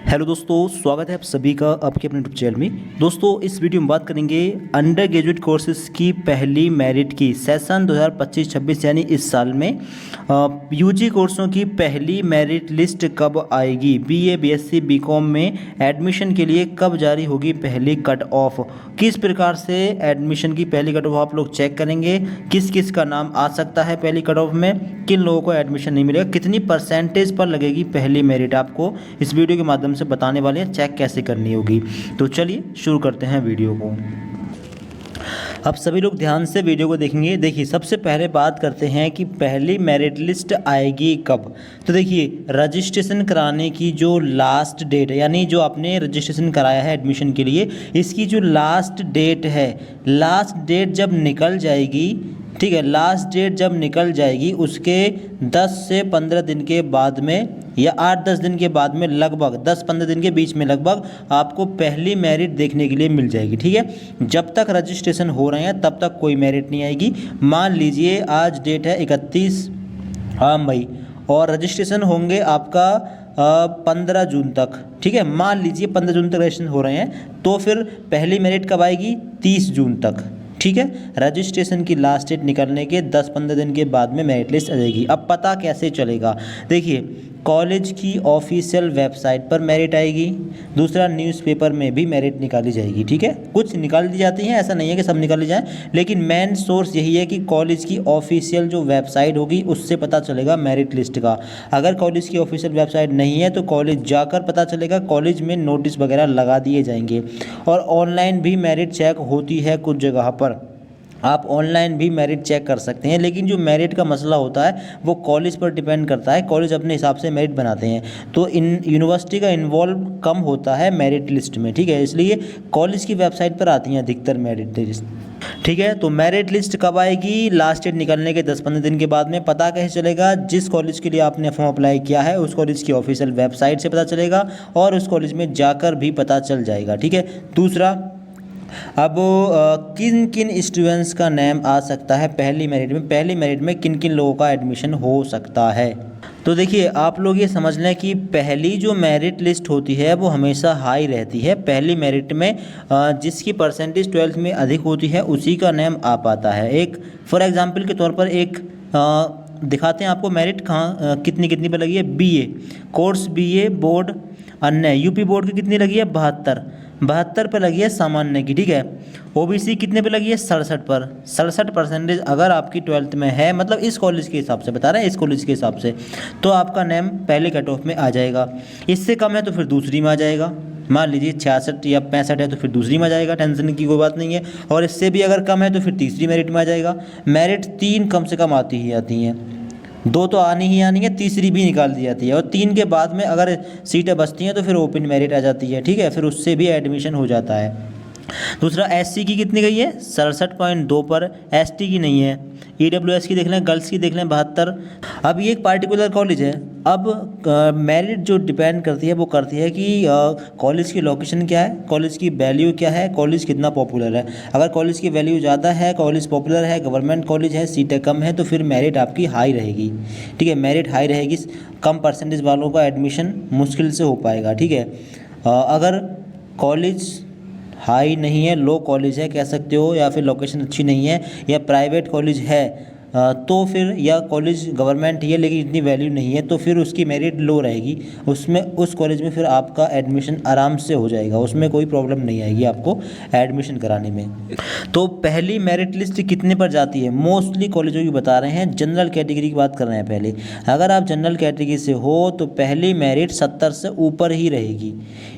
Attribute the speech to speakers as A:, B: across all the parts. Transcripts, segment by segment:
A: Hello दोस्तों, स्वागत है आप सभी का आपके अपने यूट्यूब चैनल में। दोस्तों, इस वीडियो में बात करेंगे अंडर ग्रेजुएट कोर्सेज की पहली मेरिट की सेशन 2025-26 यानी इस साल में यूजी कोर्सों की पहली मेरिट लिस्ट कब आएगी, बीए, बीएससी, बीकॉम में एडमिशन के लिए कब जारी होगी पहली कट ऑफ, किस प्रकार से एडमिशन की पहली कट ऑफ आप लोग चेक करेंगे, किस किस का नाम आ सकता है पहली कट ऑफ में, किन लोगों को एडमिशन नहीं मिलेगा, कितनी परसेंटेज पर लगेगी पहली मेरिट, आपको इस वीडियो के माध्यम से बताने वाले हैं चेक कैसे करनी होगी। तो चलिए शुरू करते हैं वीडियो को। अब सभी लोग ध्यान से वीडियो को देखेंगे। देखिए, सबसे पहले बात करते हैं कि पहली मेरिट लिस्ट आएगी कब। तो देखिए, रजिस्ट्रेशन कराने की जो लास्ट डेट है, यानी जो आपने रजिस्ट्रेशन कराया है एडमिशन के लिए, इसकी जो लास्ट डेट है, लास्ट डेट जब निकल जाएगी, ठीक है, लास्ट डेट जब निकल जाएगी उसके 10 से 15 दिन के बाद में या 8-10 दिन के बाद में, लगभग 10-15 दिन के बीच में लगभग आपको पहली मेरिट देखने के लिए मिल जाएगी। ठीक है, जब तक रजिस्ट्रेशन हो रहे हैं तब तक कोई मेरिट नहीं आएगी। मान लीजिए आज डेट है 31 मई और रजिस्ट्रेशन होंगे आपका 15 जून तक। ठीक है, मान लीजिए 15 जून तक रजिस्ट्रेशन हो रहे हैं, तो फिर पहली मेरिट कब आएगी? 30 जून तक। ठीक है, रजिस्ट्रेशन की लास्ट डेट निकलने के 10-15 दिन के बाद में मेरिट लिस्ट आ जाएगी। अब पता कैसे चलेगा? देखिए, कॉलेज की ऑफिशियल वेबसाइट पर मेरिट आएगी, दूसरा न्यूज़पेपर में भी मेरिट निकाली जाएगी। ठीक है, कुछ निकाल दी जाती हैं, ऐसा नहीं है कि सब निकाली जाए, लेकिन मेन सोर्स यही है कि कॉलेज की ऑफिशियल जो वेबसाइट होगी उससे पता चलेगा मेरिट लिस्ट का। अगर कॉलेज की ऑफिशियल वेबसाइट नहीं है तो कॉलेज जाकर पता चलेगा, कॉलेज में नोटिस वगैरह लगा दिए जाएंगे। और ऑनलाइन भी मेरिट चेक होती है कुछ जगह पर, आप ऑनलाइन भी मेरिट चेक कर सकते हैं, लेकिन जो मेरिट का मसला होता है वो कॉलेज पर डिपेंड करता है, कॉलेज अपने हिसाब से मेरिट बनाते हैं, तो इन यूनिवर्सिटी का इन्वॉल्व कम होता है मेरिट लिस्ट में। ठीक है, इसलिए कॉलेज की वेबसाइट पर आती हैं अधिकतर मेरिट लिस्ट। ठीक है, तो मेरिट लिस्ट कब आएगी? लास्ट डेट निकलने के 10-15 दिन के बाद में। पता कैसे चलेगा? जिस कॉलेज के लिए आपने फॉर्म अप्लाई किया है उस कॉलेज की ऑफिशियल वेबसाइट से पता चलेगा और उस कॉलेज में जाकर भी पता चल जाएगा। ठीक है, दूसरा, अब किन किन स्टूडेंट्स का नेम आ सकता है पहली मेरिट में? पहली मेरिट में किन किन लोगों का एडमिशन हो सकता है? तो देखिए, आप लोग ये समझ लें कि पहली जो मेरिट लिस्ट होती है वो हमेशा हाई रहती है। पहली मेरिट में जिसकी परसेंटेज 12th में अधिक होती है उसी का नेम आ पाता है। एक फॉर एग्जांपल के तौर पर एक दिखाते हैं आपको मेरिट कहाँ कितनी कितनी पर लगी है। बीए कोर्स, बीए बोर्ड अन्य, यूपी बोर्ड की कितनी लगी है? 72 पर लगी है सामान्य की। ठीक है, ओबीसी कितने पे लगी है? 67 पर। 67 परसेंटेज अगर आपकी 12th में है, मतलब इस कॉलेज के हिसाब से बता रहे हैं, इस कॉलेज के हिसाब से, तो आपका नेम पहले कट ऑफ में आ जाएगा। इससे कम है तो फिर दूसरी में आ जाएगा। मान लीजिए 66 या 65 है तो फिर दूसरी में आ जाएगा, टेंशन की कोई बात नहीं है। और इससे भी अगर कम है तो फिर तीसरी मेरिट में आ जाएगा। मेरिट 3 कम से कम आती ही आती हैं, 2 तो आनी ही आनी है, तीसरी भी निकाल दी जाती है। और 3 के बाद में अगर सीटें बचती हैं तो फिर ओपन मेरिट आ जाती है। ठीक है, फिर उससे भी एडमिशन हो जाता है। दूसरा, एससी की कितनी गई है? 67.2 पर। एसटी की नहीं है। ईडब्ल्यूएस की देख लें, गर्ल्स की देख लें 72। अब ये एक पार्टिकुलर कॉलेज है। अब मेरिट जो डिपेंड करती है वो करती है कि कॉलेज की लोकेशन क्या है, कॉलेज की वैल्यू क्या है, कॉलेज कितना पॉपुलर है। अगर कॉलेज की वैल्यू ज़्यादा है, कॉलेज पॉपुलर है, गवर्नमेंट कॉलेज है, सीटें कम है, तो फिर मेरिट आपकी हाई रहेगी। ठीक है, मेरिट हाई रहेगी, कम परसेंटेज वालों का एडमिशन मुश्किल से हो पाएगा। ठीक है, अगर कॉलेज हाई नहीं है, लो कॉलेज है कह सकते हो, या फिर लोकेशन अच्छी नहीं है, या प्राइवेट कॉलेज है तो फिर, या कॉलेज गवर्नमेंट ही है लेकिन इतनी वैल्यू नहीं है, तो फिर उसकी मेरिट लो रहेगी। उसमें उस कॉलेज में फिर आपका एडमिशन आराम से हो जाएगा, उसमें कोई प्रॉब्लम नहीं आएगी आपको एडमिशन कराने में। तो पहली मेरिट लिस्ट कितने पर जाती है? मोस्टली कॉलेजों की बता रहे हैं, जनरल कैटेगरी की बात कर रहे हैं पहले। अगर आप जनरल कैटेगरी से हो तो पहली मेरिट 70 से ऊपर ही रहेगी।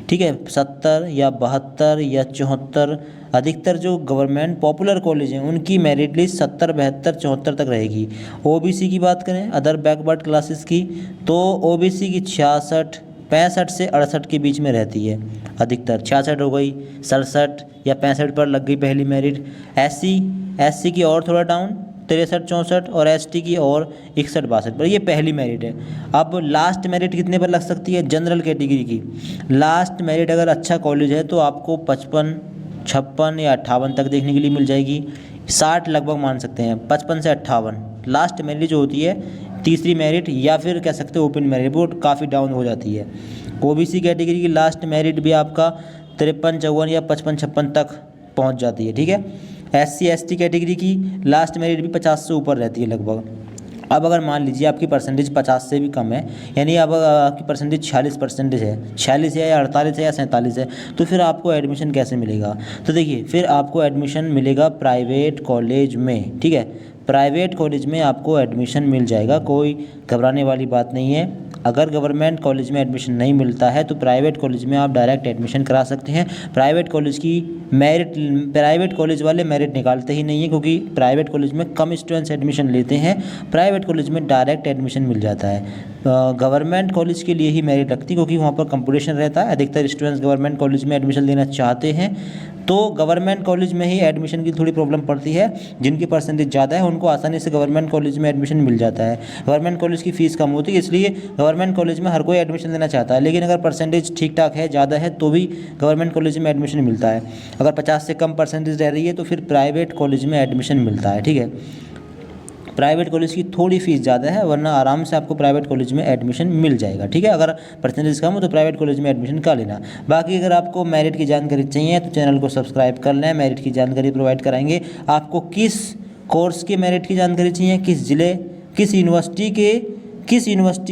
A: ठीक है, 70 या 72 या 74। अधिकतर जो गवर्नमेंट पॉपुलर कॉलेज हैं उनकी मेरिट लिस्ट 70, 72, 74 तक रहेगी। ओबीसी की बात करें, अदर बैकवर्ड क्लासेस की, तो ओबीसी की 66, 65 से 68 के बीच में रहती है अधिकतर। 66 हो गई, 67 या 65 पर लग गई पहली मेरिट। एससी की और थोड़ा डाउन, 63, 64, और एसटी की और 61, 62 पर। ये पहली मेरिट है। अब लास्ट मेरिट कितने पर लग सकती है? जनरल कैटेगरी की लास्ट मेरिट अगर अच्छा कॉलेज है तो आपको 55, 56 या 58 तक देखने के लिए मिल जाएगी। 60 लगभग मान सकते हैं, 55 से 58 लास्ट मेरिट जो होती है। तीसरी मेरिट या फिर कह सकते हो ओपन मेरिट, वो काफ़ी डाउन हो जाती है। ओबीसी कैटेगरी की लास्ट मेरिट भी आपका 53, 54 या 55, 56 तक पहुंच जाती है, ठीक है। एससी एसटी कैटेगरी की लास्ट मेरिट भी 50 से ऊपर रहती है लगभग। अब अगर मान लीजिए आपकी परसेंटेज 50 से भी कम है, यानी अब आपकी परसेंटेज 46% है, 46 है या 48 है या 47 है, तो फिर आपको एडमिशन कैसे मिलेगा? तो देखिए, फिर आपको एडमिशन मिलेगा प्राइवेट कॉलेज में, ठीक है। प्राइवेट कॉलेज में आपको एडमिशन मिल जाएगा, कोई घबराने वाली बात नहीं है। अगर गवर्नमेंट कॉलेज में एडमिशन नहीं मिलता है तो प्राइवेट कॉलेज में आप डायरेक्ट एडमिशन करा सकते हैं। प्राइवेट कॉलेज की मेरिट, प्राइवेट कॉलेज वाले मेरिट निकालते ही नहीं है, क्योंकि प्राइवेट कॉलेज में कम स्टूडेंट्स एडमिशन लेते हैं। प्राइवेट कॉलेज में डायरेक्ट एडमिशन मिल जाता है। गवर्नमेंट कॉलेज के लिए ही मेरिट लगती है, क्योंकि वहाँ पर कंपटीशन रहता है। अधिकतर स्टूडेंट्स गवर्नमेंट कॉलेज में एडमिशन लेना चाहते हैं, तो गवर्नमेंट कॉलेज में ही एडमिशन की थोड़ी प्रॉब्लम पड़ती है। जिनकी परसेंटेज ज़्यादा है उनको आसानी से गवर्नमेंट कॉलेज में एडमिशन मिल जाता है। गवर्नमेंट कॉलेज की फ़ीस कम होती है, इसलिए गवर्नमेंट कॉलेज में हर कोई एडमिशन लेना चाहता है। लेकिन अगर परसेंटेज ठीक ठाक है, ज़्यादा है, तो भी गवर्नमेंट कॉलेज में एडमिशन मिलता है। अगर 50 से कम परसेंटेज रह रही है तो फिर प्राइवेट कॉलेज में एडमिशन मिलता है, ठीक है। प्राइवेट कॉलेज की थोड़ी फीस ज़्यादा है, वरना आराम से आपको प्राइवेट कॉलेज में एडमिशन मिल जाएगा, ठीक है। अगर परसेंटेज कम हो तो प्राइवेट कॉलेज में एडमिशन कर लेना। बाकी अगर आपको मेरिट की जानकारी चाहिए तो चैनल को सब्सक्राइब कर लें, मेरिट की जानकारी प्रोवाइड कराएंगे। आपको किस कोर्स के मेरिट की जानकारी चाहिए, किस ज़िले, किस यूनिवर्सिटी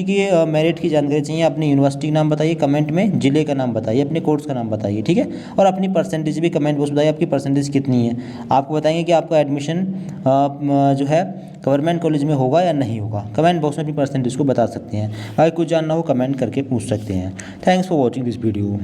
A: के मेरिट की जानकारी चाहिए, अपनी यूनिवर्सिटी का नाम बताइए कमेंट में, ज़िले का नाम बताइए, अपने कोर्स का नाम बताइए, ठीक है। और अपनी परसेंटेज भी कमेंट बॉक्स बताइए, आपकी परसेंटेज कितनी है। आपको बताएंगे कि आपका एडमिशन जो है गवर्नमेंट कॉलेज में होगा या नहीं होगा। कमेंट बॉक्स में अपनी परसेंटेज को बता सकते हैं। अगर कुछ जानना हो कमेंट करके पूछ सकते हैं। Thanks for watching this video.